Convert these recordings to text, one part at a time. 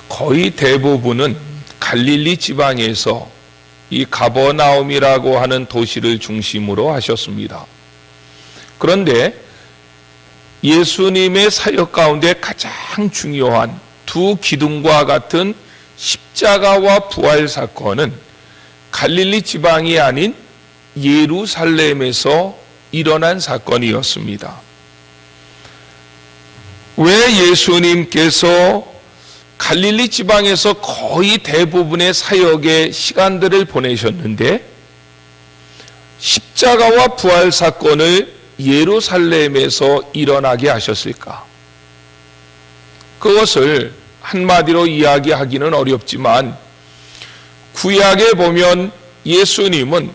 거의 대부분은 갈릴리 지방에서 이 가버나움이라고 하는 도시를 중심으로 하셨습니다. 그런데 예수님의 사역 가운데 가장 중요한 두 기둥과 같은 십자가와 부활 사건은 갈릴리 지방이 아닌 예루살렘에서 일어난 사건이었습니다. 왜 예수님께서 갈릴리 지방에서 거의 대부분의 사역의 시간들을 보내셨는데 십자가와 부활 사건을 예루살렘에서 일어나게 하셨을까? 그것을 한마디로 이야기하기는 어렵지만 구약에 보면 예수님은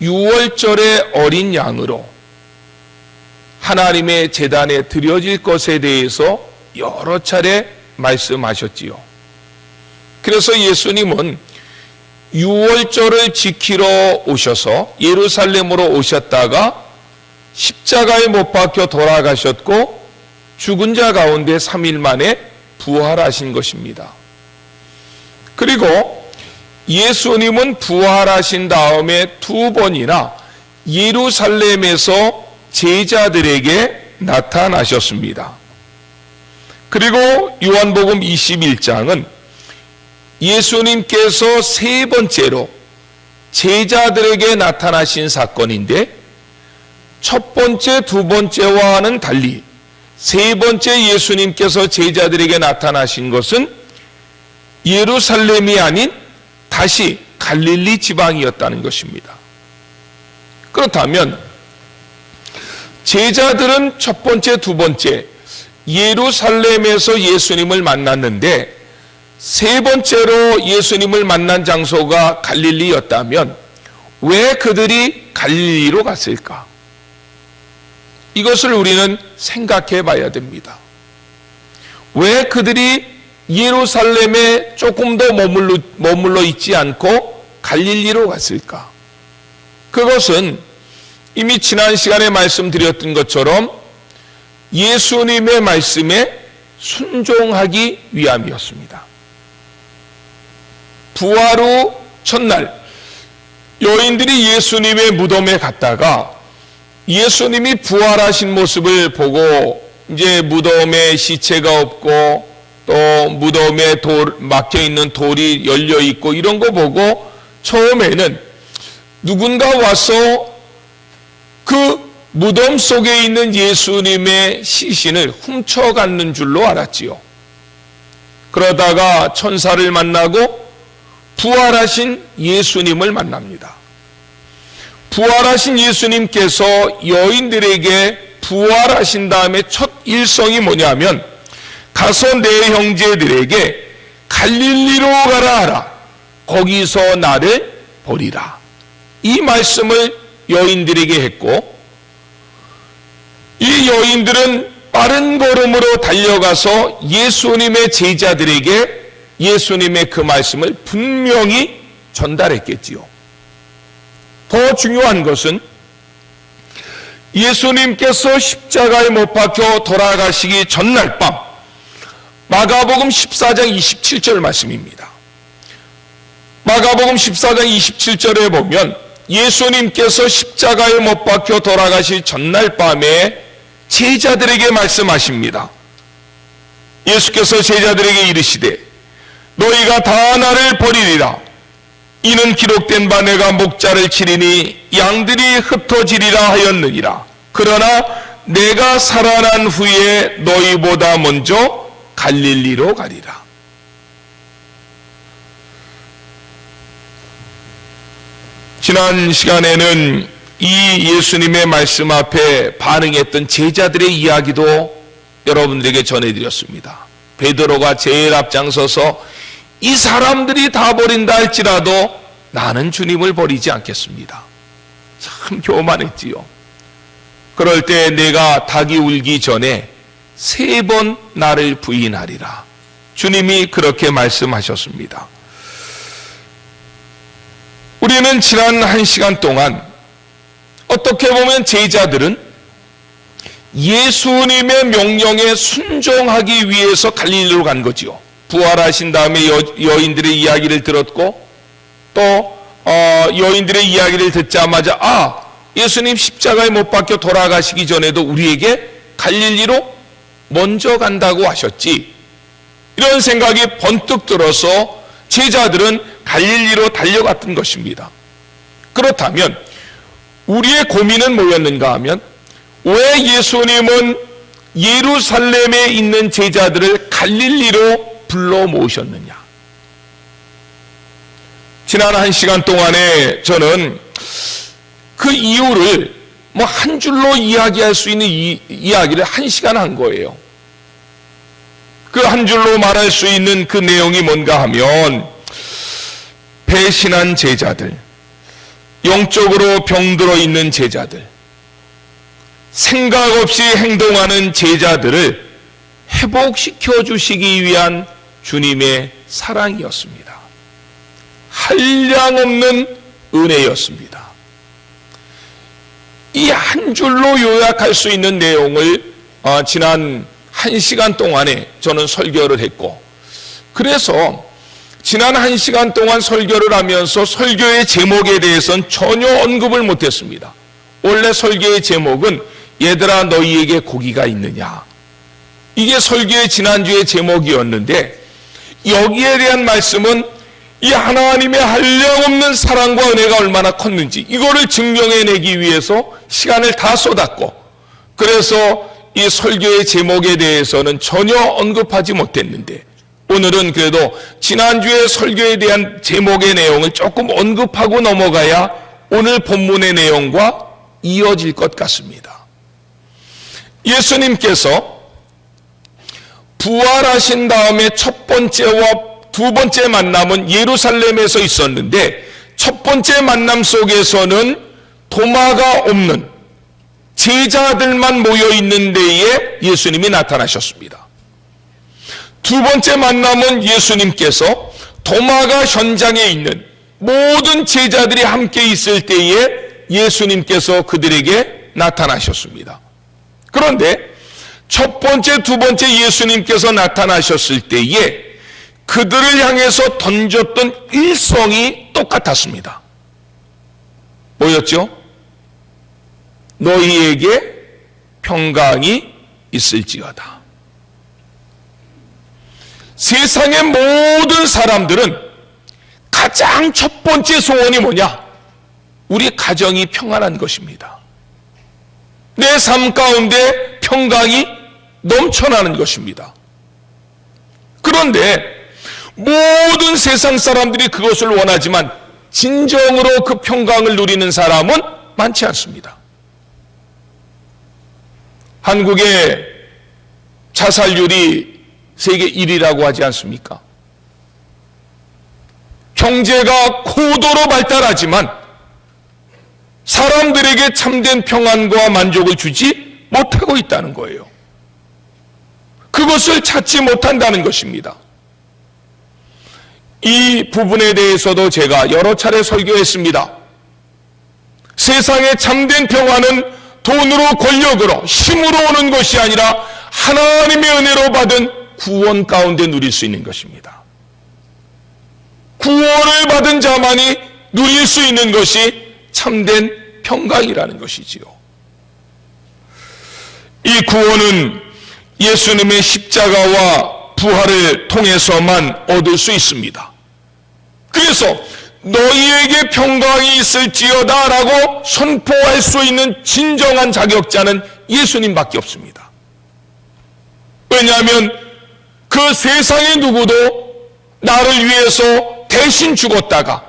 유월절의 어린 양으로 하나님의 제단에 드려질 것에 대해서 여러 차례 말씀하셨지요. 그래서 예수님은 유월절을 지키러 오셔서 예루살렘으로 오셨다가 십자가에 못 박혀 돌아가셨고 죽은 자 가운데 3일 만에 부활하신 것입니다. 그리고 예수님은 부활하신 다음에 2번이나 예루살렘에서 제자들에게 나타나셨습니다. 그리고 요한복음 21장은 예수님께서 3번째로 제자들에게 나타나신 사건인데 첫 번째, 2번째와는 달리 3번째 예수님께서 제자들에게 나타나신 것은 예루살렘이 아닌 다시 갈릴리 지방이었다는 것입니다. 그렇다면 제자들은 첫 번째, 2번째 예루살렘에서 예수님을 만났는데 3번째로 예수님을 만난 장소가 갈릴리였다면 왜 그들이 갈릴리로 갔을까? 이것을 우리는 생각해 봐야 됩니다. 왜 그들이 예루살렘에 조금 더 머물러 있지 않고 갈릴리로 갔을까? 그것은 이미 지난 시간에 말씀드렸던 것처럼 예수님의 말씀에 순종하기 위함이었습니다. 부활 후 첫날 여인들이 예수님의 무덤에 갔다가 예수님이 부활하신 모습을 보고 이제 무덤에 시체가 없고 또 무덤에 막혀있는 돌이 열려있고 이런 거 보고 처음에는 누군가 와서 그 무덤 속에 있는 예수님의 시신을 훔쳐가는 줄로 알았지요. 그러다가 천사를 만나고 부활하신 예수님을 만납니다. 부활하신 예수님께서 여인들에게 부활하신 다음에 첫 일성이 뭐냐면 가서 내 형제들에게 갈릴리로 가라 하라. 거기서 나를 보리라. 이 말씀을 여인들에게 했고 이 여인들은 빠른 걸음으로 달려가서 예수님의 제자들에게 예수님의 그 말씀을 분명히 전달했겠지요. 더 중요한 것은 예수님께서 십자가에 못 박혀 돌아가시기 전날 밤 마가복음 14장 27절 말씀입니다. 마가복음 14장 27절에 보면 예수님께서 십자가에 못 박혀 돌아가실 전날 밤에 제자들에게 말씀하십니다. 예수께서 제자들에게 이르시되 너희가 다 나를 버리리라. 이는 기록된 바 내가 목자를 치리니 양들이 흩어지리라 하였느니라. 그러나 내가 살아난 후에 너희보다 먼저 갈릴리로 가리라. 지난 시간에는 이 예수님의 말씀 앞에 반응했던 제자들의 이야기도 여러분들에게 전해드렸습니다. 베드로가 제일 앞장서서 이 사람들이 다 버린다 할지라도 나는 주님을 버리지 않겠습니다. 참 교만했지요. 그럴 때 내가 닭이 울기 전에 3번 나를 부인하리라. 주님이 그렇게 말씀하셨습니다. 우리는 지난 1시간 동안 어떻게 보면 제자들은 예수님의 명령에 순종하기 위해서 갈릴리로 간 거지요. 부활하신 다음에 여인들의 이야기를 들었고 또 여인들의 이야기를 듣자마자 예수님 십자가에 못 박혀 돌아가시기 전에도 우리에게 갈릴리로 먼저 간다고 하셨지. 이런 생각이 번뜩 들어서 제자들은 갈릴리로 달려갔던 것입니다. 그렇다면 우리의 고민은 뭐였는가 하면 왜 예수님은 예루살렘에 있는 제자들을 갈릴리로 불러 모으셨느냐. 지난 1시간 동안에 저는 그 이유를 한 줄로 이야기할 수 있는 이야기를 1시간 한 거예요. 그 한 줄로 말할 수 있는 그 내용이 뭔가 하면 배신한 제자들, 영적으로 병들어 있는 제자들, 생각 없이 행동하는 제자들을 회복시켜 주시기 위한 주님의 사랑이었습니다. 한량없는 은혜였습니다. 이 한 줄로 요약할 수 있는 내용을 지난 1시간 동안에 저는 설교를 했고, 그래서 지난 1시간 동안 설교를 하면서 설교의 제목에 대해서는 전혀 언급을 못했습니다. 원래 설교의 제목은 얘들아 너희에게 고기가 있느냐, 이게 설교의 지난주의 제목이었는데, 여기에 대한 말씀은 이 하나님의 한량없는 사랑과 은혜가 얼마나 컸는지 이거를 증명해내기 위해서 시간을 다 쏟았고, 그래서 이 설교의 제목에 대해서는 전혀 언급하지 못했는데, 오늘은 그래도 지난주의 설교에 대한 제목의 내용을 조금 언급하고 넘어가야 오늘 본문의 내용과 이어질 것 같습니다. 예수님께서 부활하신 다음에 첫 번째와 두 번째 만남은 예루살렘에서 있었는데, 첫 번째 만남 속에서는 도마가 없는 제자들만 모여 있는 데에 예수님이 나타나셨습니다. 두 번째 만남은 예수님께서 도마가 현장에 있는 모든 제자들이 함께 있을 때에 예수님께서 그들에게 나타나셨습니다. 그런데 첫 번째, 두 번째 예수님께서 나타나셨을 때에 그들을 향해서 던졌던 일성이 똑같았습니다. 뭐였죠? 너희에게 평강이 있을지어다. 세상의 모든 사람들은 가장 첫 번째 소원이 뭐냐? 우리 가정이 평안한 것입니다. 내 삶 가운데 평강이 넘쳐나는 것입니다. 그런데 모든 세상 사람들이 그것을 원하지만 진정으로 그 평강을 누리는 사람은 많지 않습니다. 한국의 자살률이 세계 1위라고 하지 않습니까? 경제가 고도로 발달하지만 사람들에게 참된 평안과 만족을 주지 못하고 있다는 거예요. 그것을 찾지 못한다는 것입니다. 이 부분에 대해서도 제가 여러 차례 설교했습니다. 세상의 참된 평화는 돈으로 권력으로 힘으로 오는 것이 아니라 하나님의 은혜로 받은 구원 가운데 누릴 수 있는 것입니다. 구원을 받은 자만이 누릴 수 있는 것이 참된 평강이라는 것이지요. 이 구원은 예수님의 십자가와 부활을 통해서만 얻을 수 있습니다. 그래서 너희에게 평강이 있을지어다 라고 선포할 수 있는 진정한 자격자는 예수님밖에 없습니다. 왜냐하면 그 세상의 누구도 나를 위해서 대신 죽었다가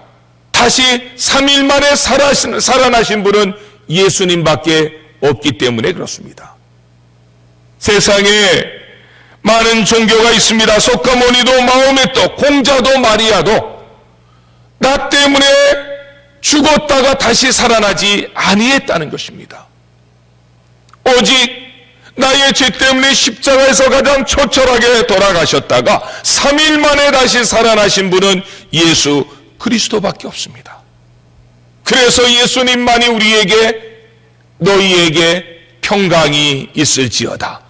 다시 3일 만에 살아나신 분은 예수님밖에 없기 때문에 그렇습니다. 세상에 많은 종교가 있습니다. 석가모니도 마호메도 공자도 마리아도 나 때문에 죽었다가 다시 살아나지 아니했다는 것입니다. 오직 나의 죄 때문에 십자가에서 가장 처절하게 돌아가셨다가 3일 만에 다시 살아나신 분은 예수 그리스도밖에 없습니다. 그래서 예수님만이 우리에게 너희에게 평강이 있을지어다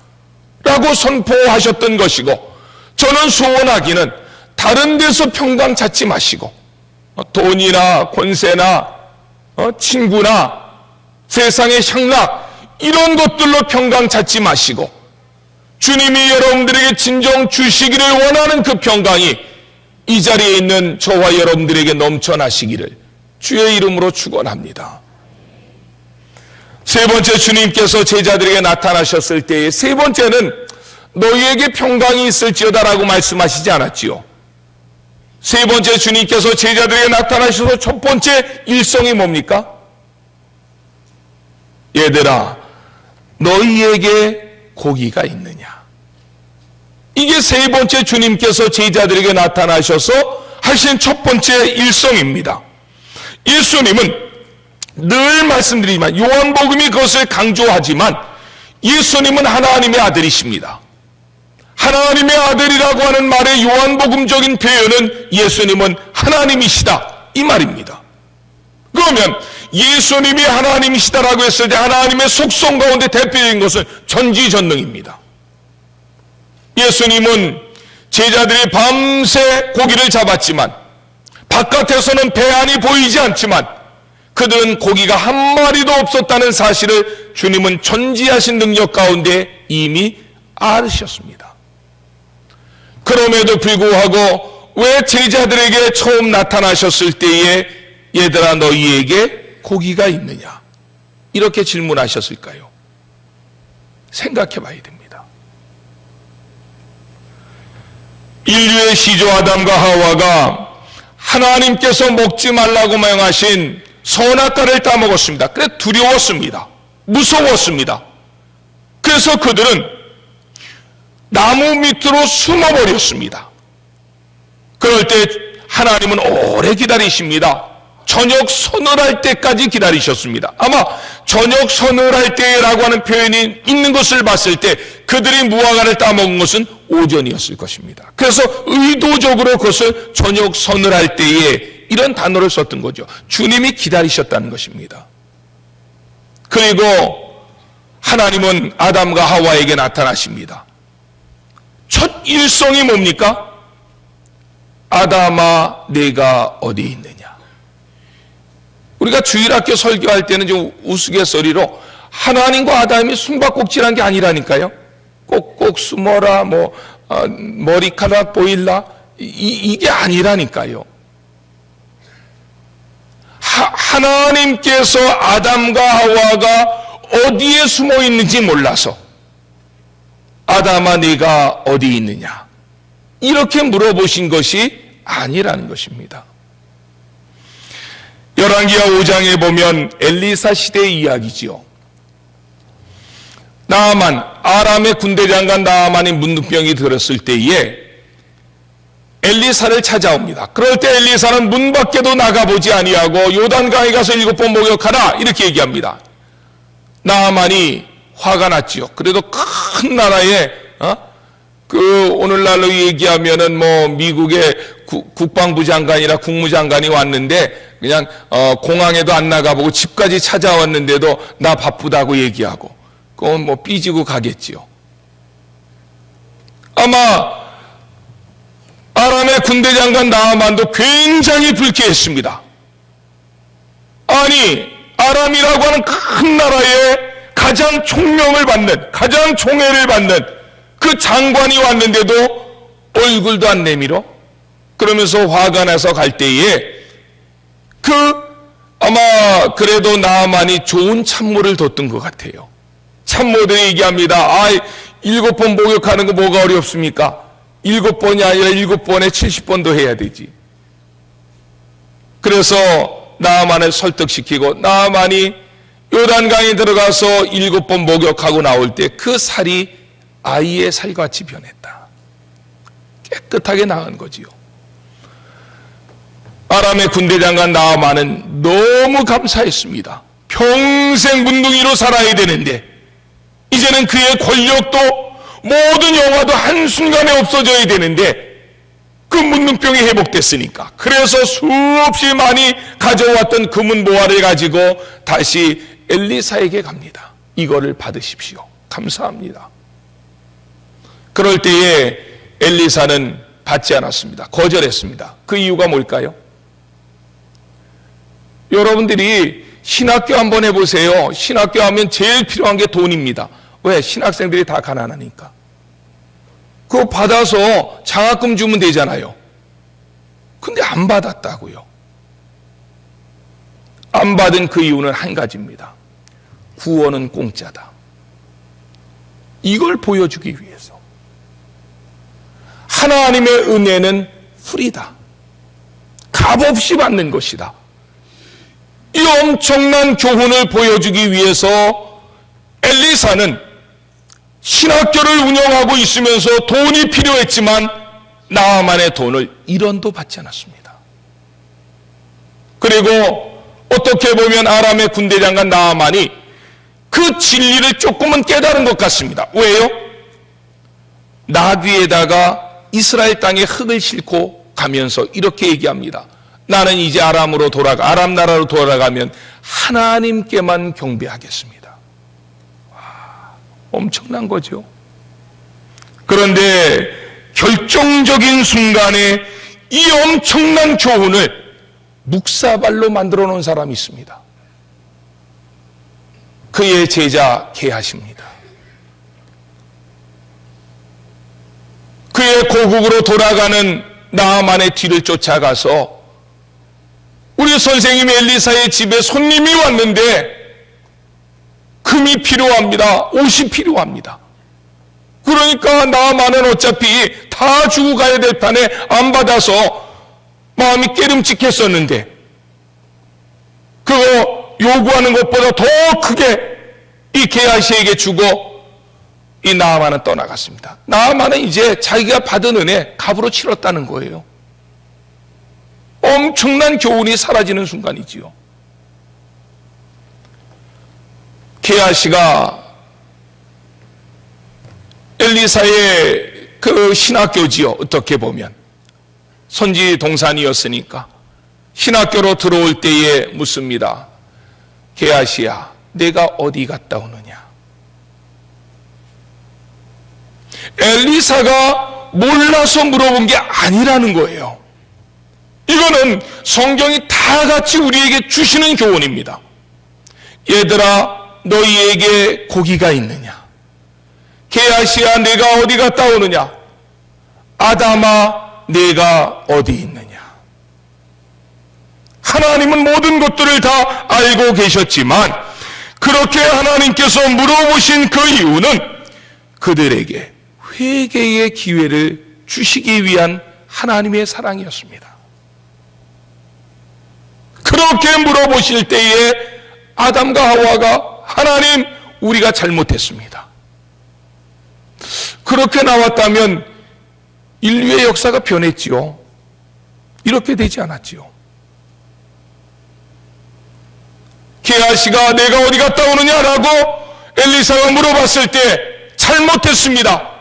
라고 선포하셨던 것이고, 저는 소원하기는 다른 데서 평강 찾지 마시고 돈이나 권세나 친구나 세상의 향락 이런 것들로 평강 찾지 마시고 주님이 여러분들에게 진정 주시기를 원하는 그 평강이 이 자리에 있는 저와 여러분들에게 넘쳐나시기를 주의 이름으로 축원합니다. 세 번째, 주님께서 제자들에게 나타나셨을 때에 세 번째는 너희에게 평강이 있을지어다라고 말씀하시지 않았지요. 세 번째, 주님께서 제자들에게 나타나셔서 첫 번째 일성이 뭡니까? 얘들아, 너희에게 고기가 있느냐? 이게 세 번째 주님께서 제자들에게 나타나셔서 하신 첫 번째 일성입니다. 예수님은 늘 말씀드리지만, 요한복음이 그것을 강조하지만 예수님은 하나님의 아들이십니다. 하나님의 아들이라고 하는 말의 요한복음적인 표현은 예수님은 하나님이시다 이 말입니다. 그러면 예수님이 하나님이시다라고 했을 때 하나님의 속성 가운데 대표적인 것은 전지전능입니다. 예수님은 제자들이 밤새 고기를 잡았지만 바깥에서는 배 안이 보이지 않지만 그들은 고기가 한 마리도 없었다는 사실을 주님은 전지하신 능력 가운데 이미 알으셨습니다. 그럼에도 불구하고 왜 제자들에게 처음 나타나셨을 때에 얘들아 너희에게 고기가 있느냐 이렇게 질문하셨을까요? 생각해 봐야 됩니다. 인류의 시조 아담과 하와가 하나님께서 먹지 말라고 명하신 선악과를 따먹었습니다. 그래서 두려웠습니다. 무서웠습니다. 그래서 그들은 나무 밑으로 숨어버렸습니다. 그럴 때 하나님은 오래 기다리십니다. 저녁 서늘할 때까지 기다리셨습니다. 아마 저녁 서늘할 때라고 하는 표현이 있는 것을 봤을 때 그들이 무화과를 따먹은 것은 오전이었을 것입니다. 그래서 의도적으로 그것을 저녁 서늘할 때에 이런 단어를 썼던 거죠. 주님이 기다리셨다는 것입니다. 그리고 하나님은 아담과 하와에게 나타나십니다. 첫 일성이 뭡니까? 아담아 내가 어디 있느냐. 우리가 주일학교 설교할 때는 좀 우스갯소리로 하나님과 아담이 숨바꼭질한 게 아니라니까요. 꼭꼭 숨어라, 머리카락 보일라, 이게 아니라니까요. 하나님께서 아담과 하와가 어디에 숨어 있는지 몰라서 아담아 네가 어디 있느냐 이렇게 물어보신 것이 아니라는 것입니다. 열왕기하 5장에 보면 엘리사 시대의 이야기지요. 나아만, 아람의 군대장관 나아만이 문둥병이 들었을 때에 엘리사를 찾아옵니다. 그럴 때 엘리사는 문 밖에도 나가보지 아니하고 요단강에 가서 7번 목욕하라 이렇게 얘기합니다. 나아만이 화가 났지요. 그래도 큰 나라에 오늘날로 얘기하면은 미국의 국방부 장관이나 국무장관이 왔는데 그냥 공항에도 안 나가보고 집까지 찾아왔는데도 나 바쁘다고 얘기하고 그건 삐지고 가겠지요. 아마 아람의 군대장관 나아만도 굉장히 불쾌했습니다. 아니 아람이라고 하는 큰 나라에 가장 총명을 받는, 가장 총애를 받는 그 장관이 왔는데도 얼굴도 안 내밀어? 그러면서 화가 나서 갈 때에 아마 그래도 나아만이 좋은 참모를 뒀던 것 같아요. 참모들이 얘기합니다. 7번 목욕하는 거 뭐가 어렵습니까? 7번이 아니라 7번에 70번도 해야 되지. 그래서 나아만을 설득시키고 나아만이 요단강에 들어가서 7번 목욕하고 나올 때 그 살이 아이의 살같이 변했다. 깨끗하게 나은 거지요. 아람의 군대장관 나아만은 너무 감사했습니다. 평생 문둥이로 살아야 되는데 이제는 그의 권력도 모든 영화도 한순간에 없어져야 되는데 그 문둥병이 회복됐으니까 그래서 수없이 많이 가져왔던 금은 모화를 가지고 다시 엘리사에게 갑니다. 이거를 받으십시오. 감사합니다. 그럴 때에 엘리사는 받지 않았습니다. 거절했습니다. 그 이유가 뭘까요? 여러분들이 신학교 한번 해보세요. 신학교 하면 제일 필요한 게 돈입니다. 왜? 신학생들이 다 가난하니까. 그거 받아서 장학금 주면 되잖아요. 근데 안 받았다고요. 안 받은 그 이유는 한 가지입니다. 구원은 공짜다. 이걸 보여주기 위해서. 하나님의 은혜는 프리다. 값없이 받는 것이다. 이 엄청난 교훈을 보여주기 위해서 엘리사는 신학교를 운영하고 있으면서 돈이 필요했지만 나아만의 돈을 1원도 받지 않았습니다. 그리고 어떻게 보면 아람의 군대장관 나아만이 그 진리를 조금은 깨달은 것 같습니다. 왜요? 나귀에다가 이스라엘 땅에 흙을 싣고 가면서 이렇게 얘기합니다. 나는 이제 아람 나라로 돌아가면 하나님께만 경배하겠습니다. 와, 엄청난 거죠. 그런데 결정적인 순간에 이 엄청난 교훈을 묵사발로 만들어 놓은 사람이 있습니다. 그의 제자 게하시입니다. 그의 고국으로 돌아가는 나아만의 뒤를 쫓아가서 우리 선생님 엘리사의 집에 손님이 왔는데 금이 필요합니다. 옷이 필요합니다. 그러니까 나아만은 어차피 다 주고 가야 될 판에 안 받아서 마음이 깨름직했었는데 그거 요구하는 것보다 더 크게 이 게하시에게 주고 이 나아만은 떠나갔습니다. 나아만은 이제 자기가 받은 은혜 값으로 치렀다는 거예요. 엄청난 교훈이 사라지는 순간이지요. 게하시가 엘리사의 그 신학교지요. 어떻게 보면 선지 동산이었으니까 신학교로 들어올 때에 묻습니다. 게하시야, 내가 어디 갔다 오느냐? 엘리사가 몰라서 물어본 게 아니라는 거예요. 이거는 성경이 다 같이 우리에게 주시는 교훈입니다. 얘들아, 너희에게 고기가 있느냐? 게하시야, 내가 어디 갔다 오느냐? 아담아, 내가 어디 있느냐? 하나님은 모든 것들을 다 알고 계셨지만 그렇게 하나님께서 물어보신 그 이유는 그들에게 회개의 기회를 주시기 위한 하나님의 사랑이었습니다. 그렇게 물어보실 때에 아담과 하와가 하나님, 우리가 잘못했습니다. 그렇게 나왔다면 인류의 역사가 변했지요. 이렇게 되지 않았지요. 게하시가 내가 어디 갔다 오느냐라고 엘리사가 물어봤을 때 잘못했습니다.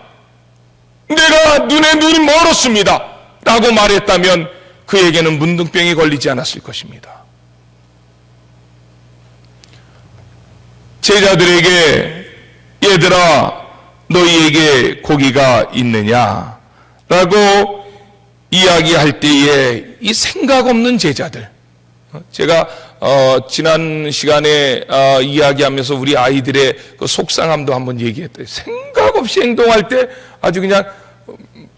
내가 눈에 눈이 멀었습니다. 라고 말했다면 그에게는 문둥병이 걸리지 않았을 것입니다. 제자들에게 얘들아, 너희에게 고기가 있느냐? 라고 이야기할 때에 이 생각 없는 제자들, 제가 지난 시간에 이야기하면서 우리 아이들의 그 속상함도 한번 얘기했대요. 생각 없이 행동할 때 아주 그냥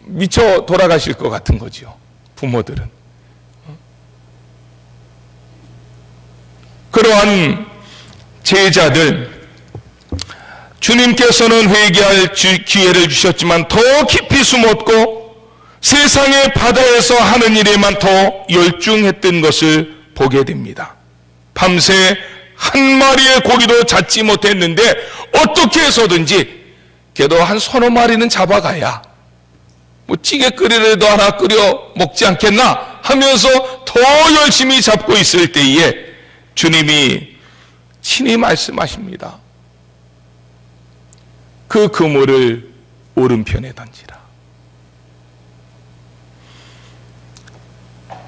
미쳐 돌아가실 것 같은 거죠. 부모들은. 그러한 제자들, 주님께서는 회개할 기회를 주셨지만 더 깊이 숨었고 세상의 바다에서 하는 일에만 더 열중했던 것을 보게 됩니다. 밤새 한 마리의 고기도 잡지 못했는데 어떻게 해서든지 그래도 한 서너 마리는 잡아가야 뭐 찌개 끓이라도 하나 끓여 먹지 않겠나 하면서 더 열심히 잡고 있을 때에 주님이 친히 말씀하십니다. 그 그물을 오른편에 던지라.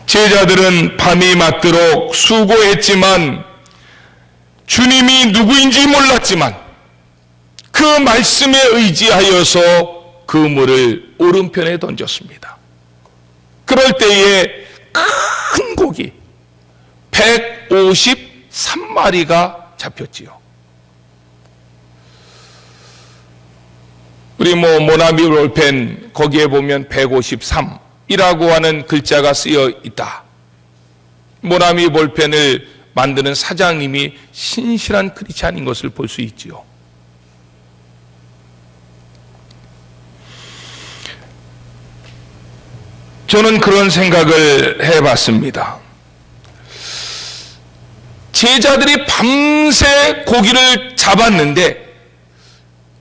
제자들은 밤이 맞도록 수고했지만 주님이 누구인지 몰랐지만 그 말씀에 의지하여서 그물을 오른편에 던졌습니다. 그럴 때에 큰 고기 153마리가 잡혔지요. 우리 모나미 볼펜 거기에 보면 153이라고 하는 글자가 쓰여 있다. 모나미 볼펜을 만드는 사장님이 신실한 크리스찬인 것을 볼 수 있지요. 저는 그런 생각을 해봤습니다. 제자들이 밤새 고기를 잡았는데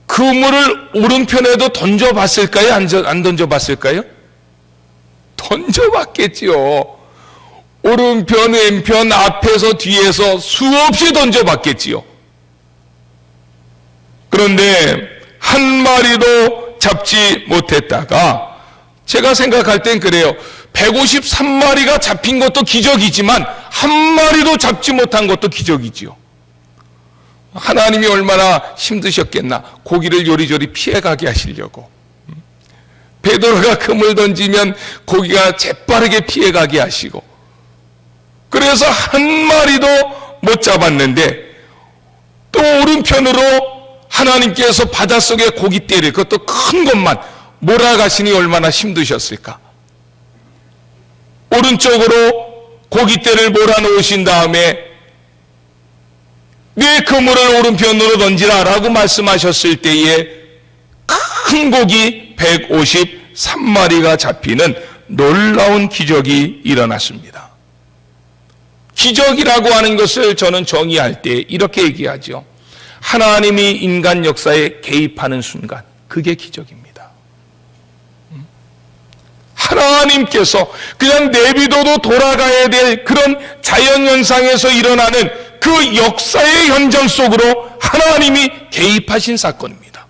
그물을 오른편에도 던져봤을까요? 안 던져봤을까요? 던져봤겠지요. 오른편, 왼편, 앞에서, 뒤에서 수없이 던져봤겠지요. 그런데 한 마리도 잡지 못했다가 제가 생각할 땐 그래요. 153마리가 잡힌 것도 기적이지만 한 마리도 잡지 못한 것도 기적이지요. 하나님이 얼마나 힘드셨겠나. 고기를 요리조리 피해가게 하시려고. 베드로가 그물 던지면 고기가 재빠르게 피해가게 하시고, 그래서 한 마리도 못 잡았는데 또 오른편으로 하나님께서 바닷속에 고깃대를, 그것도 큰 것만 몰아가시니 얼마나 힘드셨을까. 오른쪽으로 고깃대를 몰아놓으신 다음에 네 그물을 오른편으로 던지라 라고 말씀하셨을 때에 큰 고기 153마리가 잡히는 놀라운 기적이 일어났습니다. 기적이라고 하는 것을 저는 정의할 때 이렇게 얘기하죠. 하나님이 인간 역사에 개입하는 순간, 그게 기적입니다. 하나님께서 그냥 내비둬도 돌아가야 될 그런 자연현상에서 일어나는 그 역사의 현장 속으로 하나님이 개입하신 사건입니다.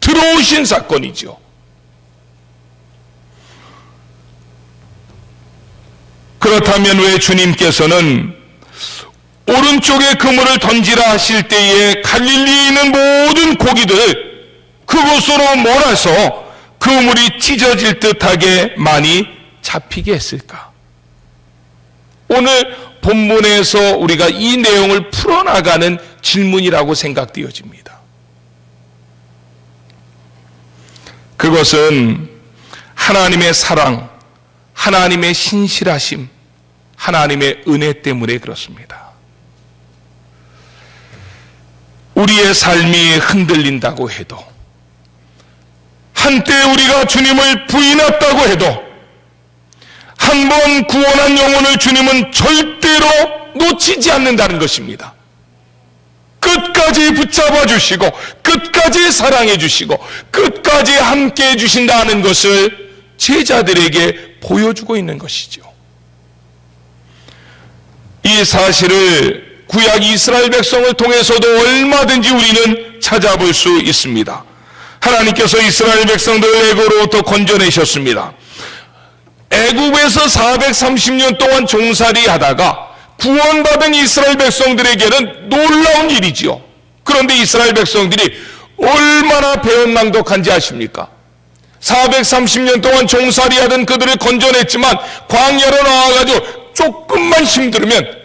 들어오신 사건이죠. 그렇다면 왜 주님께서는 오른쪽에 그물을 던지라 하실 때에 갈릴리에 있는 모든 고기들을 그곳으로 몰아서 그물이 찢어질 듯하게 많이 잡히게 했을까? 오늘 본문에서 우리가 이 내용을 풀어나가는 질문이라고 생각되어집니다. 그것은 하나님의 사랑, 하나님의 신실하심, 하나님의 은혜 때문에 그렇습니다. 우리의 삶이 흔들린다고 해도, 한때 우리가 주님을 부인했다고 해도, 한 번 구원한 영혼을 주님은 절대로 놓치지 않는다는 것입니다. 끝까지 붙잡아 주시고, 끝까지 사랑해 주시고, 끝까지 함께 해 주신다는 것을 제자들에게 보여주고 있는 것이죠. 이 사실을 구약 이스라엘 백성을 통해서도 얼마든지 우리는 찾아볼 수 있습니다. 하나님께서 이스라엘 백성들을 애굽으로부터 건져내셨습니다. 애굽에서 430년 동안 종살이 하다가 구원받은 이스라엘 백성들에게는 놀라운 일이지요. 그런데 이스라엘 백성들이 얼마나 배은망덕한지 아십니까? 430년 동안 종살이 하던 그들을 건져냈지만 광야로 나와가지고 조금만 힘들면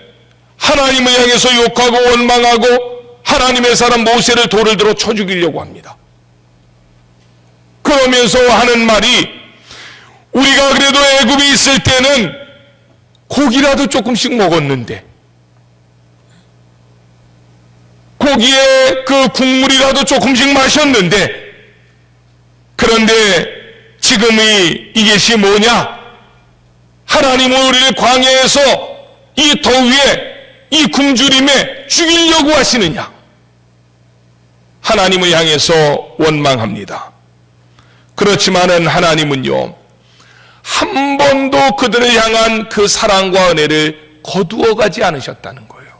하나님을 향해서 욕하고 원망하고 하나님의 사람 모세를 돌을 들어 쳐 죽이려고 합니다. 그러면서 하는 말이, 우리가 그래도 애굽에 있을 때는 고기라도 조금씩 먹었는데, 고기에 그 국물이라도 조금씩 마셨는데, 그런데 지금의 이것이 뭐냐? 하나님은 우리를 광야에서 이 더위에, 이 굶주림에 죽이려고 하시느냐? 하나님을 향해서 원망합니다. 그렇지만은 하나님은요, 한 번도 그들을 향한 그 사랑과 은혜를 거두어 가지 않으셨다는 거예요.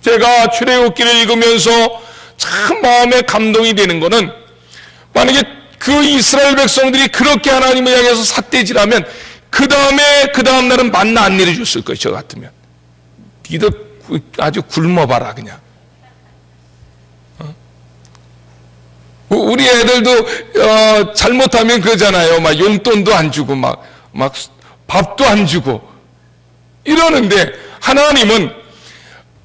제가 출애굽기를 읽으면서 참 마음에 감동이 되는 거는, 만약에 그 이스라엘 백성들이 그렇게 하나님을 향해서 삿대질하면 그 다음 날은 만나 안 내려줬을 거예요. 저 같으면 니도 아주 굶어봐라 그냥. 우리 애들도 잘못하면 그러잖아요. 막 용돈도 안 주고 막 밥도 안 주고 이러는데, 하나님은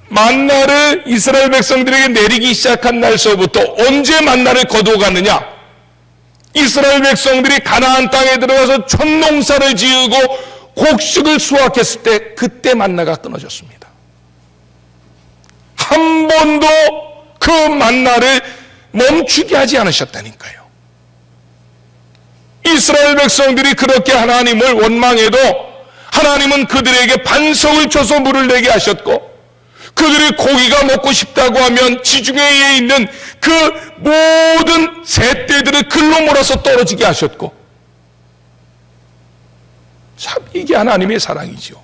만나를 이스라엘 백성들에게 내리기 시작한 날서부터 언제 만나를 거두어갔느냐? 이스라엘 백성들이 가나안 땅에 들어가서 촌농사를 지으고 곡식을 수확했을 때, 그때 만나가 끊어졌습니다. 한 번도 그 만나를 멈추게 하지 않으셨다니까요. 이스라엘 백성들이 그렇게 하나님을 원망해도 하나님은 그들에게 반석을 쳐서 물을 내게 하셨고, 그들이 고기가 먹고 싶다고 하면 지중해에 있는 그 모든 새떼들을 글로 몰아서 떨어지게 하셨고, 참 이게 하나님의 사랑이죠.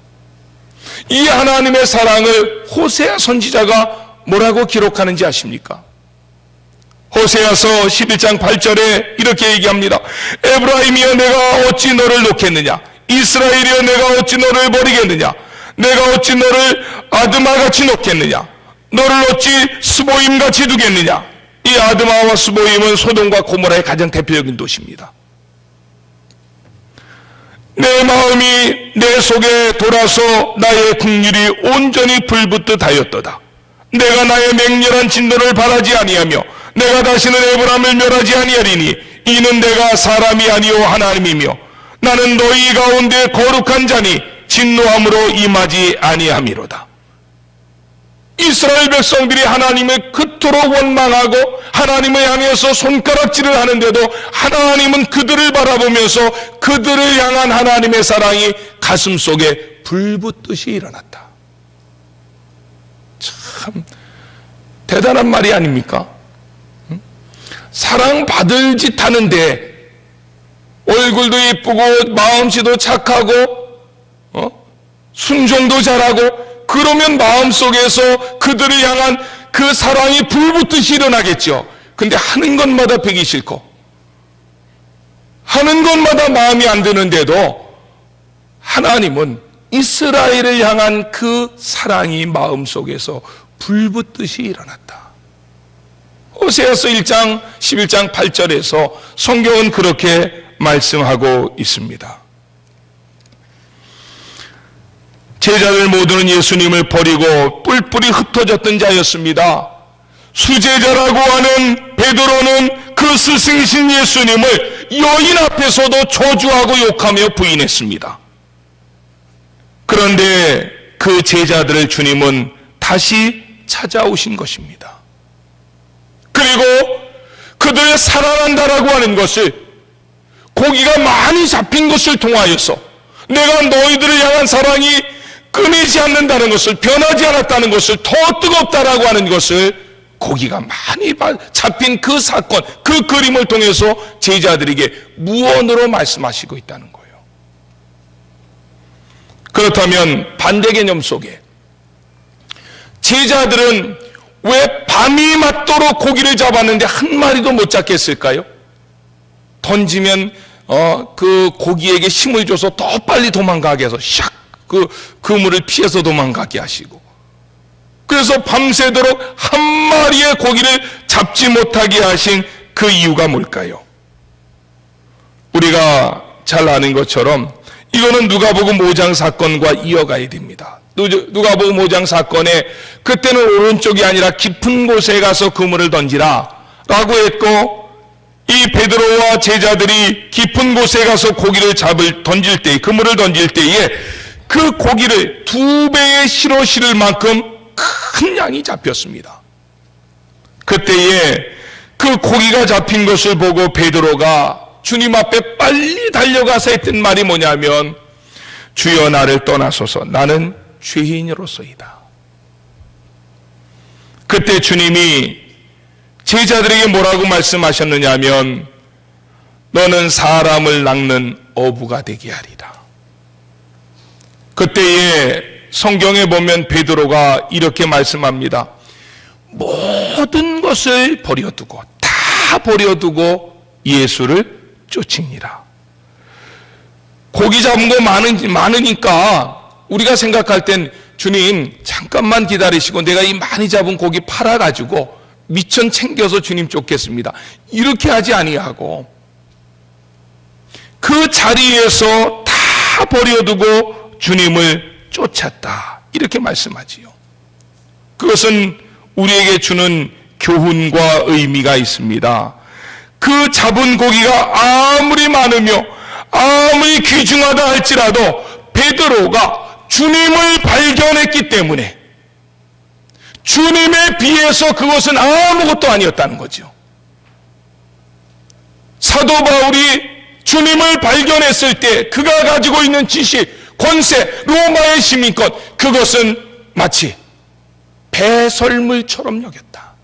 이 하나님의 사랑을 호세아 선지자가 뭐라고 기록하는지 아십니까? 호세아서 11장 8절에 이렇게 얘기합니다. 에브라임이여 내가 어찌 너를 놓겠느냐? 이스라엘이여 내가 어찌 너를 버리겠느냐? 내가 어찌 너를 아드마같이 놓겠느냐? 너를 어찌 스보임같이 두겠느냐? 이 아드마와 스보임은 소돔과 고모라의 가장 대표적인 도시입니다. 내 마음이 내 속에 돌아서 나의 국률이 온전히 불붙듯 하였도다. 내가 나의 맹렬한 진노를 바라지 아니하며 내가 다시는 에브라임을 멸하지 아니하리니 이는 내가 사람이 아니요 하나님이며 나는 너희 가운데 거룩한 자니 진노함으로 임하지 아니함이로다. 이스라엘 백성들이 하나님을 그토록 원망하고 하나님을 향해서 손가락질을 하는데도 하나님은 그들을 바라보면서 그들을 향한 하나님의 사랑이 가슴속에 불붙듯이 일어났다. 참 대단한 말이 아닙니까? 사랑받을 짓 하는데 얼굴도 예쁘고 마음씨도 착하고 순종도 잘하고 그러면 마음속에서 그들을 향한 그 사랑이 불붙듯이 일어나겠죠. 근데 하는 것마다 배기 싫고 하는 것마다 마음이 안 드는데도 하나님은 이스라엘을 향한 그 사랑이 마음속에서 불붙듯이 일어났다. 호세아서 1장 11장 8절에서 성경은 그렇게 말씀하고 있습니다. 제자들 모두는 예수님을 버리고 뿔뿔이 흩어졌던 자였습니다. 수제자라고 하는 베드로는 그 스승이신 예수님을 여인 앞에서도 저주하고 욕하며 부인했습니다. 그런데 그 제자들을 주님은 다시 찾아오신 것입니다. 그리고 그들을 살아난다라고 하는 것을, 고기가 많이 잡힌 것을 통하여서 내가 너희들을 향한 사랑이 끊이지 않는다는 것을, 변하지 않았다는 것을, 더 뜨겁다라고 하는 것을 고기가 많이 잡힌 그 사건, 그 그림을 통해서 제자들에게 무언으로 말씀하시고 있다는 거예요. 그렇다면 반대 개념 속에 제자들은 왜 밤이 맞도록 고기를 잡았는데 한 마리도 못 잡겠을까요? 던지면 그 고기에게 힘을 줘서 더 빨리 도망가게 해서 샥 그 그물을 피해서 도망가게 하시고, 그래서 밤새도록 한 마리의 고기를 잡지 못하게 하신 그 이유가 뭘까요? 우리가 잘 아는 것처럼 이거는 누가복음 5장 사건과 이어가야 됩니다. 누가복음 5장 사건에 그때는 오른쪽이 아니라 깊은 곳에 가서 그물을 던지라 라고 했고, 이 베드로와 제자들이 깊은 곳에 가서 고기를 던질 때, 그물을 던질 때에 그 고기를 2배의 시로 실을 만큼 큰 양이 잡혔습니다. 그때에 그 고기가 잡힌 것을 보고 베드로가 주님 앞에 빨리 달려가서 했던 말이 뭐냐면, 주여 나를 떠나소서 나는 죄인으로서이다. 그때 주님이 제자들에게 뭐라고 말씀하셨느냐 하면, 너는 사람을 낚는 어부가 되게 하리라. 그때에 성경에 보면 베드로가 이렇게 말씀합니다. 모든 것을 버려두고, 다 버려두고 예수를 쫓으니라. 고기 잡은 거 많으니까 우리가 생각할 땐 주님 잠깐만 기다리시고 내가 이 많이 잡은 고기 팔아가지고 미천 챙겨서 주님 쫓겠습니다, 이렇게 하지 아니하고 그 자리에서 다 버려두고 주님을 쫓았다, 이렇게 말씀하지요. 그것은 우리에게 주는 교훈과 의미가 있습니다. 그 잡은 고기가 아무리 많으며 아무리 귀중하다 할지라도 베드로가 주님을 발견했기 때문에 주님에 비해서 그것은 아무것도 아니었다는 거죠. 사도 바울이 주님을 발견했을 때 그가 가지고 있는 지식, 권세, 로마의 시민권, 그것은 마치 배설물처럼 여겼다.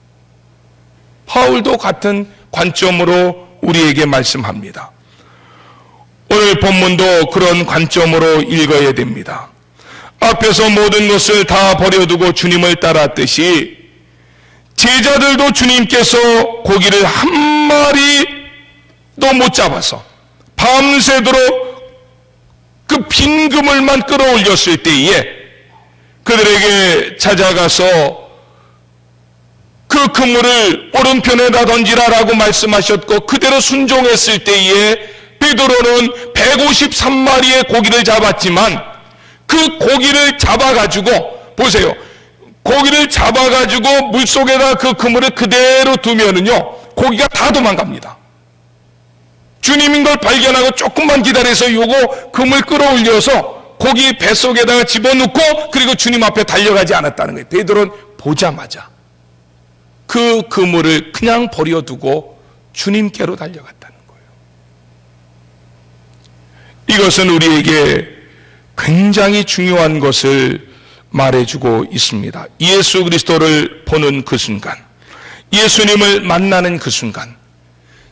바울도 같은 관점으로 우리에게 말씀합니다. 오늘 본문도 그런 관점으로 읽어야 됩니다. 앞에서 모든 것을 다 버려두고 주님을 따랐듯이 제자들도 주님께서 고기를 한 마리도 못 잡아서 밤새도록 그 빈 그물만 끌어올렸을 때에 그들에게 찾아가서 그 그물을 오른편에다 던지라라고 말씀하셨고 그대로 순종했을 때에 베드로는 153마리의 고기를 잡았지만 그 고기를 잡아가지고, 보세요, 고기를 잡아가지고 물속에다 그 그물을 그대로 두면은요 고기가 다 도망갑니다. 주님인 걸 발견하고 조금만 기다려서 요거 그물 끌어올려서 고기 뱃속에다가 집어넣고 그리고 주님 앞에 달려가지 않았다는 거예요. 베드로는 보자마자 그 그물을 그냥 버려두고 주님께로 달려갔다는 거예요. 이것은 우리에게 굉장히 중요한 것을 말해주고 있습니다. 예수 그리스도를 보는 그 순간, 예수님을 만나는 그 순간,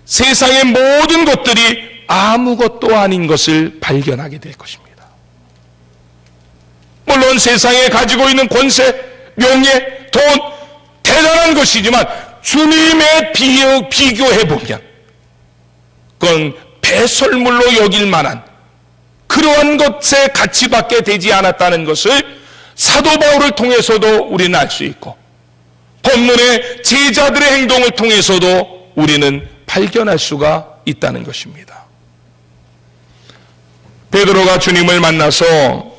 세상의 모든 것들이 아무것도 아닌 것을 발견하게 될 것입니다. 물론 세상에 가지고 있는 권세, 명예, 돈, 대단한 것이지만 주님에 비교해보면 그건 배설물로 여길 만한 그러한 것의 가치밖에 되지 않았다는 것을 사도 바울을 통해서도 우리는 알 수 있고 본문의 제자들의 행동을 통해서도 우리는 발견할 수가 있다는 것입니다. 베드로가 주님을 만나서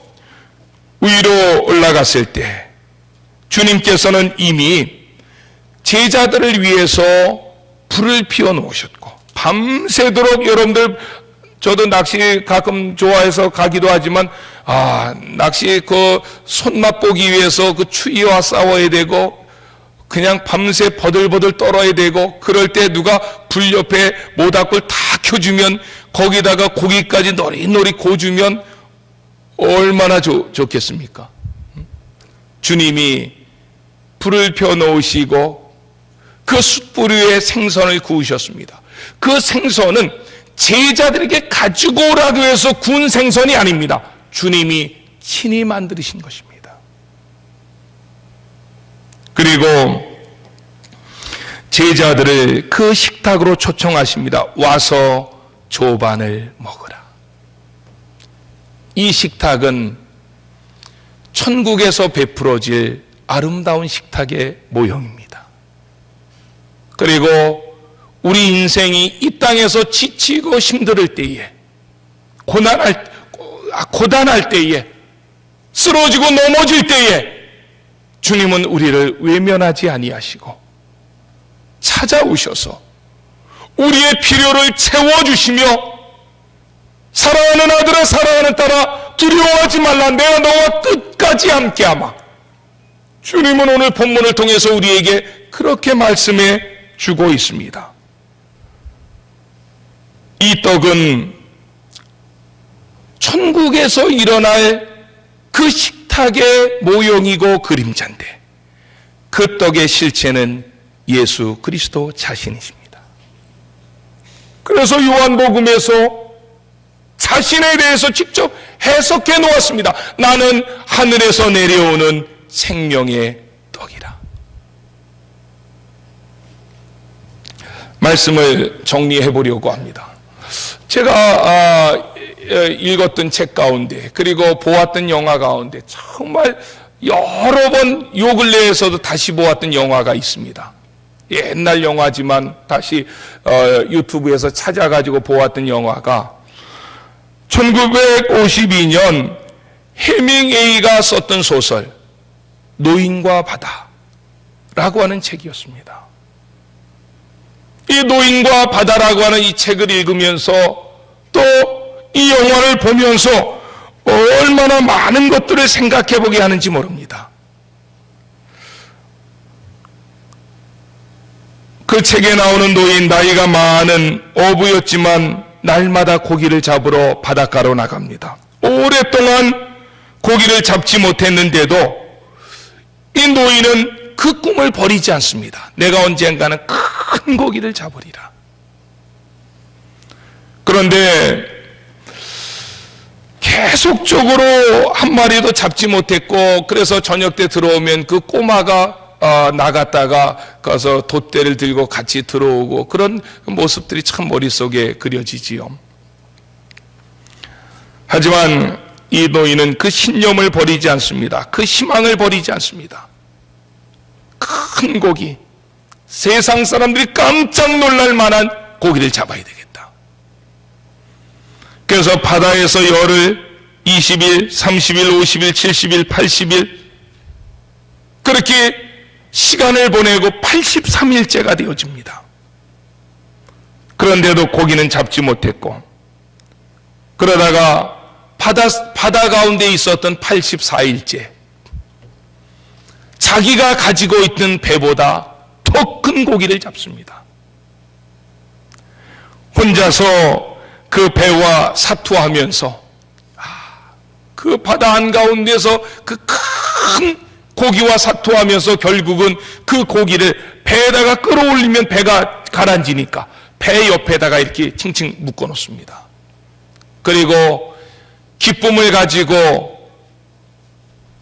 위로 올라갔을 때 주님께서는 이미 제자들을 위해서 불을 피워 놓으셨고 밤새도록, 여러분들 저도 낚시 가끔 좋아해서 가기도 하지만 낚시 그 손맛 보기 위해서 그 추위와 싸워야 되고 그냥 밤새 버들버들 떨어야 되고, 그럴 때 누가 불 옆에 모닥불 다 켜주면 거기다가 고기까지 노릿노릿 구워주면 얼마나 좋겠습니까? 주님이 불을 펴 놓으시고 그 숯불 위에 생선을 구우셨습니다. 그 생선은 제자들에게 가지고 오라고 해서 구운 생선이 아닙니다. 주님이 친히 만드신 것입니다. 그리고 제자들을 그 식탁으로 초청하십니다. 와서 조반을 먹으라. 이 식탁은 천국에서 베풀어질 아름다운 식탁의 모형입니다. 그리고 우리 인생이 이 땅에서 지치고 힘들 때에, 고단할 때에, 쓰러지고 넘어질 때에 주님은 우리를 외면하지 아니하시고 찾아오셔서 우리의 필요를 채워주시며, 사랑하는 아들아, 사랑하는 딸아, 두려워하지 말라, 내가 너와 끝까지 함께하마. 주님은 오늘 본문을 통해서 우리에게 그렇게 말씀해 주고 있습니다. 이 떡은 천국에서 일어날 그 식탁의 모형이고 그림자인데 그 떡의 실체는 예수 그리스도 자신이십니다. 그래서 요한복음에서 자신에 대해서 직접 해석해 놓았습니다. 나는 하늘에서 내려오는 생명의 떡이라. 말씀을 정리해 보려고 합니다. 제가 읽었던 책 가운데, 그리고 보았던 영화 가운데 정말 여러 번 요 근래에서도 다시 보았던 영화가 있습니다. 옛날 영화지만 다시 유튜브에서 찾아가지고 보았던 영화가 1952년 해밍웨이가 썼던 소설 노인과 바다라고 하는 책이었습니다. 이 노인과 바다라고 하는 이 책을 읽으면서 또 이 영화를 보면서 얼마나 많은 것들을 생각해 보게 하는지 모릅니다. 그 책에 나오는 노인, 나이가 많은 어부였지만 날마다 고기를 잡으러 바닷가로 나갑니다. 오랫동안 고기를 잡지 못했는데도 이 노인은 그 꿈을 버리지 않습니다. 내가 언젠가는 큰 고기를 잡으리라. 그런데 계속적으로 한 마리도 잡지 못했고, 그래서 저녁 때 들어오면 그 꼬마가 나갔다가 가서 돛대를 들고 같이 들어오고, 그런 모습들이 참 머릿속에 그려지지요. 하지만 이 노인은 그 신념을 버리지 않습니다. 그 희망을 버리지 않습니다. 큰 고기, 세상 사람들이 깜짝 놀랄 만한 고기를 잡아야 되겠다. 그래서 바다에서 열흘, 20일, 30일, 50일, 70일, 80일 그렇게 시간을 보내고 83일째가 되어집니다. 그런데도 고기는 잡지 못했고, 그러다가 바다 가운데 있었던 84일째, 자기가 가지고 있던 배보다 더 큰 고기를 잡습니다. 혼자서 그 배와 사투하면서 그 바다 한가운데서 그 큰 고기와 사투하면서 결국은 그 고기를 배에다가 끌어올리면 배가 가라앉으니까 배 옆에다가 이렇게 칭칭 묶어 놓습니다. 그리고 기쁨을 가지고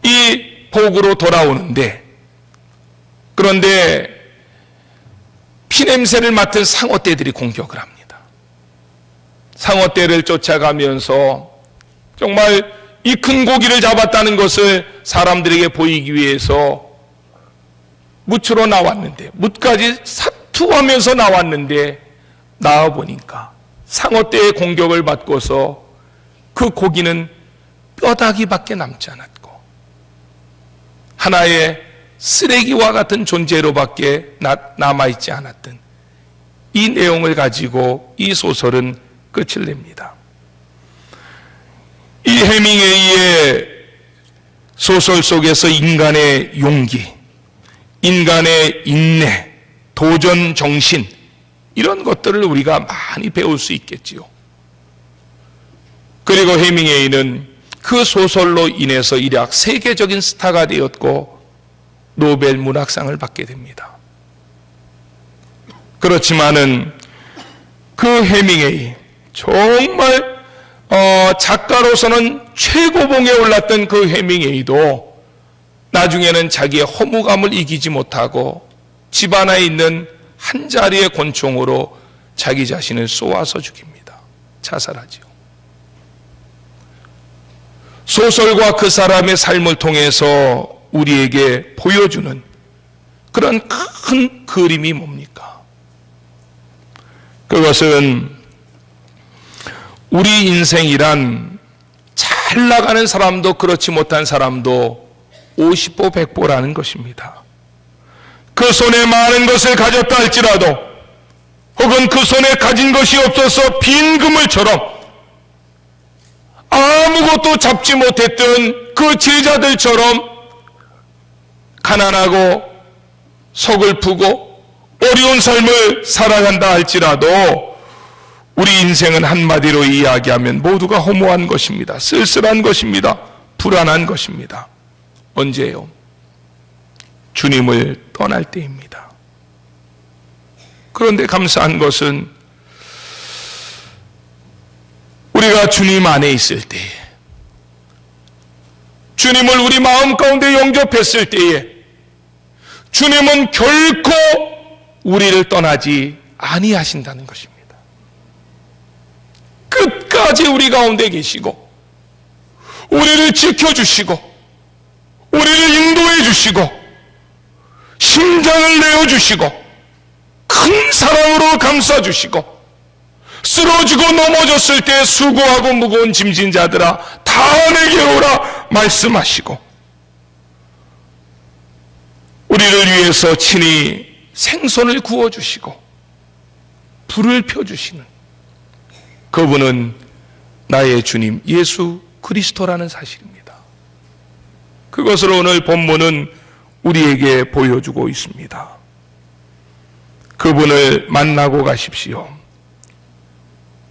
이 복으로 돌아오는데, 그런데 피냄새를 맡은 상어떼들이 공격을 합니다. 상어떼를 쫓아가면서 정말 이 큰 고기를 잡았다는 것을 사람들에게 보이기 위해서 뭇으로 나왔는데, 뭇까지 사투하면서 나왔는데, 나와보니까 상어떼의 공격을 받고서 그 고기는 뼈다귀밖에 남지 않았고 하나의 쓰레기와 같은 존재로밖에 남아있지 않았던 이 내용을 가지고 이 소설은 끝을 냅니다. 이 해밍웨이의 소설 속에서 인간의 용기, 인간의 인내, 도전 정신, 이런 것들을 우리가 많이 배울 수 있겠지요. 그리고 해밍웨이는 그 소설로 인해서 일약 세계적인 스타가 되었고 노벨 문학상을 받게 됩니다. 그렇지만은 그 해밍웨이, 정말 작가로서는 최고봉에 올랐던 그 해밍웨이도 나중에는 자기의 허무감을 이기지 못하고 집안에 있는 한 자리의 권총으로 자기 자신을 쏘아서 죽입니다. 자살하지요. 소설과 그 사람의 삶을 통해서 우리에게 보여주는 그런 큰 그림이 뭡니까? 그것은 우리 인생이란 잘 나가는 사람도 그렇지 못한 사람도 50보 100보라는 것입니다. 그 손에 많은 것을 가졌다 할지라도, 혹은 그 손에 가진 것이 없어서 빈 그물처럼 아무것도 잡지 못했던 그 제자들처럼 가난하고 서글프고 어려운 삶을 살아간다 할지라도 우리 인생은 한마디로 이야기하면 모두가 허무한 것입니다. 쓸쓸한 것입니다. 불안한 것입니다. 언제요? 주님을 떠날 때입니다. 그런데 감사한 것은 우리가 주님 안에 있을 때에, 주님을 우리 마음 가운데 영접했을 때에 주님은 결코 우리를 떠나지 아니하신다는 것입니다. 끝까지 우리 가운데 계시고 우리를 지켜주시고 우리를 인도해 주시고 심장을 내어주시고 큰 사랑으로 감싸주시고, 쓰러지고 넘어졌을 때 수고하고 무거운 짐진 자들아 다 내게 오라 말씀하시고, 우리를 위해서 친히 생선을 구워주시고 불을 펴주시는 그분은 나의 주님 예수 그리스도라는 사실입니다. 그것을 오늘 본문은 우리에게 보여주고 있습니다. 그분을 만나고 가십시오.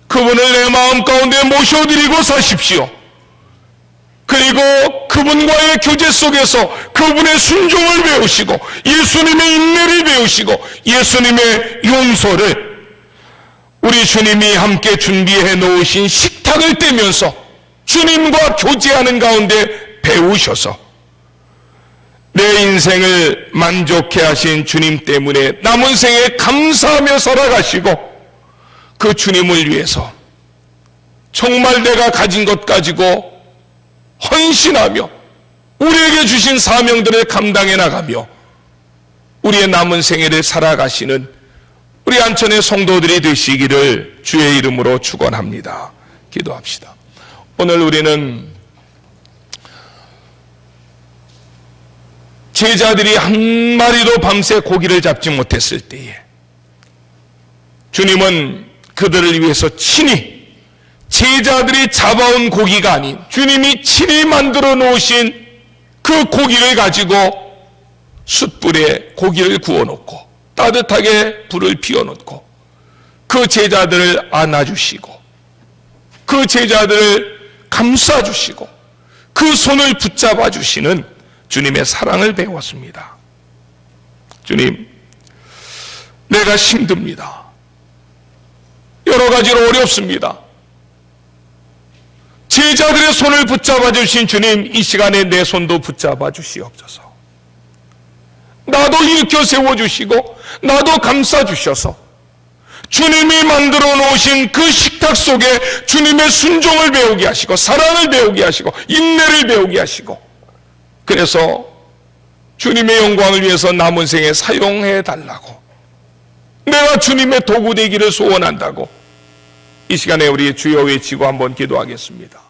그분을 내 마음 가운데 모셔드리고 사십시오. 그리고 그분과의 교제 속에서 그분의 순종을 배우시고 예수님의 인내를 배우시고 예수님의 용서를 우리 주님이 함께 준비해 놓으신 식탁을 떼면서 주님과 교제하는 가운데 배우셔서 내 인생을 만족해 하신 주님 때문에 남은 생에 감사하며 살아가시고 그 주님을 위해서 정말 내가 가진 것 가지고 헌신하며 우리에게 주신 사명들을 감당해 나가며 우리의 남은 생애를 살아가시는 우리 안천의 성도들이 되시기를 주의 이름으로 축원합니다. 기도합시다. 오늘 우리는 제자들이 한 마리도 밤새 고기를 잡지 못했을 때에 주님은 그들을 위해서 친히 제자들이 잡아온 고기가 아닌 주님이 친히 만들어 놓으신 그 고기를 가지고 숯불에 고기를 구워놓고 따뜻하게 불을 피워놓고 그 제자들을 안아주시고 그 제자들을 감싸주시고 그 손을 붙잡아 주시는 주님의 사랑을 배웠습니다. 주님, 내가 힘듭니다. 여러 가지로 어렵습니다. 제자들의 손을 붙잡아 주신 주님, 이 시간에 내 손도 붙잡아 주시옵소서. 나도 일으켜 세워주시고 나도 감싸주셔서 주님이 만들어 놓으신 그 식탁 속에 주님의 순종을 배우게 하시고 사랑을 배우게 하시고 인내를 배우게 하시고 그래서 주님의 영광을 위해서 남은 생에 사용해 달라고 내가 주님의 도구 되기를 소원한다고 이 시간에 우리 주여 외치고 한번 기도하겠습니다.